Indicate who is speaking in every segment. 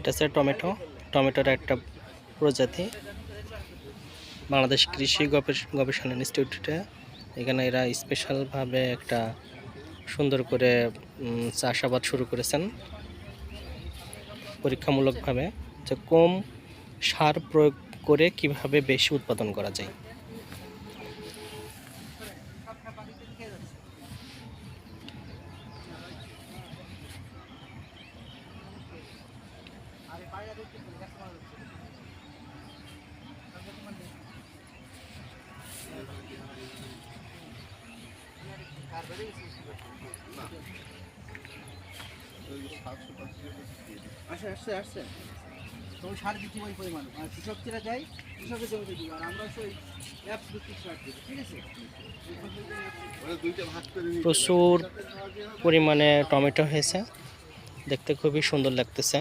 Speaker 1: এটা হচ্ছে টমেটো, টমেটোর একটা প্রজাতি। বাংলাদেশ কৃষি গবেষণা ইনস্টিটিউটে এখানে এরা স্পেশালভাবে একটা সুন্দর করে চাষাবাদ শুরু করেছেন পরীক্ষামূলকভাবে, যে কম সার প্রয়োগ করে কিভাবে বেশি উৎপাদন করা যায়।
Speaker 2: আসছে তো সার দিচ্ছি ওই পরিমাণ, আর কৃষকরা যায় কৃষকের জমিতে দিব, আর আমরা ওই অ্যাপস ভিত্তিক সার দিব। ঠিক আছে,
Speaker 1: প্রচুর পরিমাণে টমেটো হয়েছে, দেখতে খুবই সুন্দর লাগতেছে।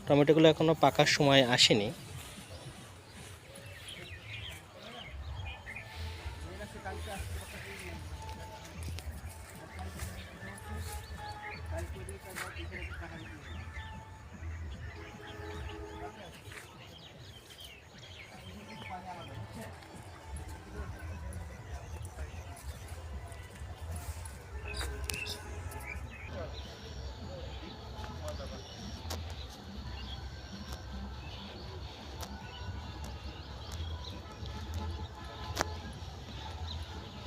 Speaker 1: টমেটোগুলো এখনো পাকার সময় আসেনি।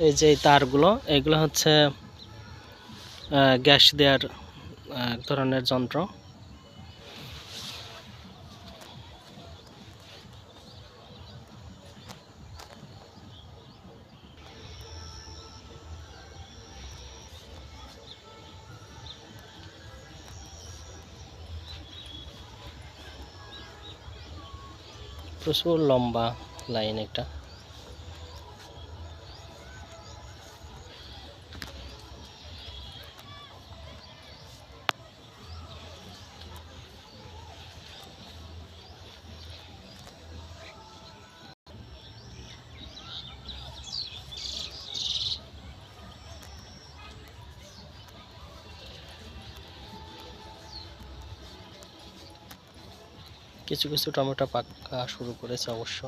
Speaker 1: এই যে তারগুলো, এগুলো হচ্ছে গ্যাস দেওয়ার এক ধরনের যন্ত্র। প্রচুর লম্বা লাইন একটা। কিছু কিছু টমেটো পাকা শুরু করেছে অবশ্য।